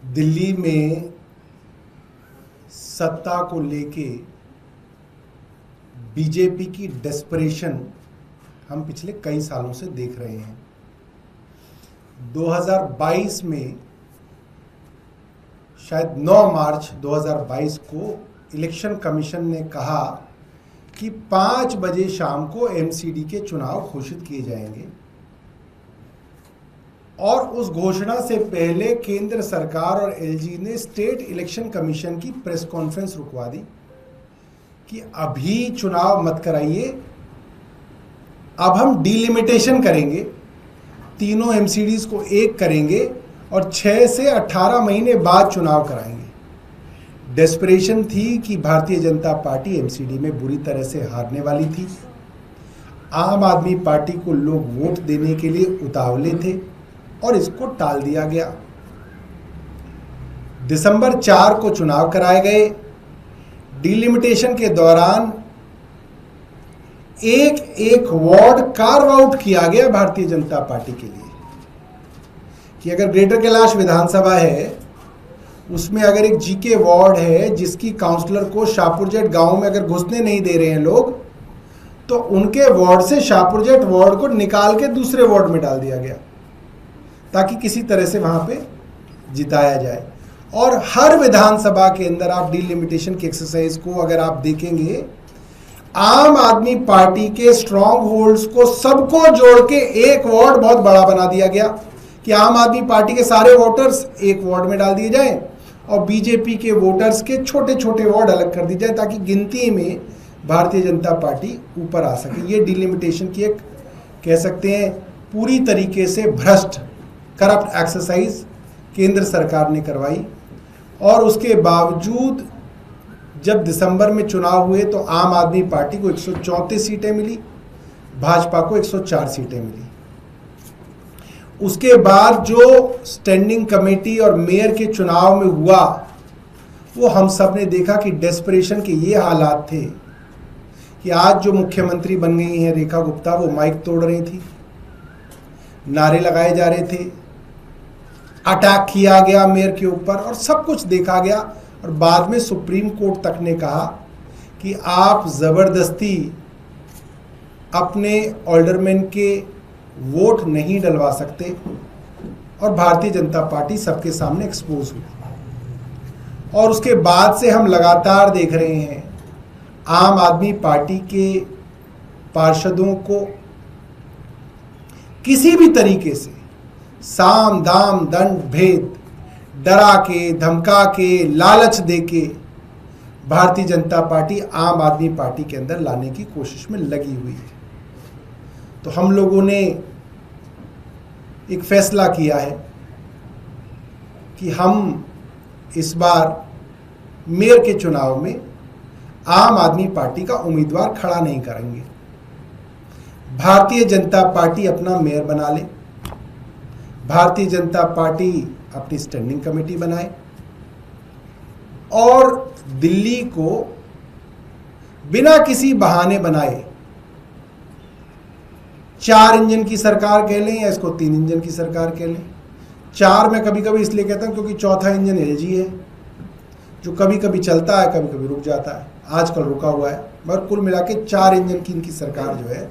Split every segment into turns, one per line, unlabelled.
दिल्ली में सत्ता को लेके बीजेपी की डेस्परेशन हम पिछले कई सालों से देख रहे हैं। 2022 में शायद 9 मार्च 2022 को इलेक्शन कमीशन ने कहा कि 5 बजे शाम को एमसीडी के चुनाव घोषित किए जाएंगे और उस घोषणा से पहले केंद्र सरकार और एलजी ने स्टेट इलेक्शन कमीशन की प्रेस कॉन्फ्रेंस रुकवा दी कि अभी चुनाव मत कराइए, अब हम डिलिमिटेशन करेंगे, तीनों एमसीडीज को एक करेंगे और 6 से 18 महीने बाद चुनाव कराएंगे। डेस्परेशन थी कि भारतीय जनता पार्टी एमसीडी में बुरी तरह से हारने वाली थी। आम आदमी पार्टी को लोग वोट देने के लिए उतावले थे और इसको टाल दिया गया। दिसंबर 4 को चुनाव कराए गए। डिलिमिटेशन के दौरान एक वार्ड कार्व आउट किया गया भारतीय जनता पार्टी के लिए कि अगर ग्रेटर कैलाश विधानसभा है, उसमें अगर एक जीके वार्ड है जिसकी काउंसलर को शाहपुरजेट गांव में अगर घुसने नहीं दे रहे हैं लोग, तो उनके वार्ड से शाहपुरजेट वार्ड को निकाल के दूसरे वार्ड में डाल दिया गया ताकि किसी तरह से वहां पे जिताया जाए। और हर विधानसभा के अंदर आप डिलिमिटेशन की एक्सरसाइज को अगर आप देखेंगे, आम आदमी पार्टी के स्ट्रॉन्ग होल्ड्स को सबको जोड़ के एक वार्ड बहुत बड़ा बना दिया गया कि आम आदमी पार्टी के सारे वोटर्स एक वार्ड में डाल दिए जाएं और बीजेपी के वोटर्स के छोटे छोटे वार्ड अलग कर दिए जाए ताकि गिनती में भारतीय जनता पार्टी ऊपर आ सके। ये डिलिमिटेशन की एक कह सकते हैं पूरी तरीके से भ्रष्ट करप्ट एक्सरसाइज केंद्र सरकार ने करवाई। और उसके बावजूद जब दिसंबर में चुनाव हुए तो आम आदमी पार्टी को 134 सीटें मिली, भाजपा को 104 सीटें मिली। उसके बाद जो स्टैंडिंग कमेटी और मेयर के चुनाव में हुआ, वो हम सब ने देखा कि डेस्परेशन के ये हालात थे कि आज जो मुख्यमंत्री बन गई हैं रेखा गुप्ता, वो माइक तोड़ रही थी, नारे लगाए जा रहे थे, अटैक किया गया मेयर के ऊपर और सब कुछ देखा गया। और बाद में सुप्रीम कोर्ट तक ने कहा कि आप जबरदस्ती अपने ऑल्डरमैन के वोट नहीं डलवा सकते। और भारतीय जनता पार्टी सबके सामने एक्सपोज हुई। और उसके बाद से हम लगातार देख रहे हैं आम आदमी पार्टी के पार्षदों को किसी भी तरीके से साम दाम दंड भेद डरा के, धमका के, लालच दे के भारतीय जनता पार्टी आम आदमी पार्टी के अंदर लाने की कोशिश में लगी हुई है। तो हम लोगों ने एक फैसला किया है कि हम इस बार मेयर के चुनाव में आम आदमी पार्टी का उम्मीदवार खड़ा नहीं करेंगे। भारतीय जनता पार्टी अपना मेयर बना ले, भारतीय जनता पार्टी अपनी स्टैंडिंग कमेटी बनाए और दिल्ली को बिना किसी बहाने बनाए 4 इंजन की सरकार कह लें या इसको 3 इंजन की सरकार कह लें। 4 में कभी कभी इसलिए कहता हूं क्योंकि चौथा इंजन एलजी है जो कभी कभी चलता है, कभी कभी रुक जाता है, आजकल रुका हुआ है, मगर कुल मिला के 4 इंजन की इनकी सरकार जो है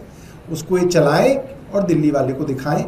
उसको ये चलाएं और दिल्ली वाले को दिखाएं।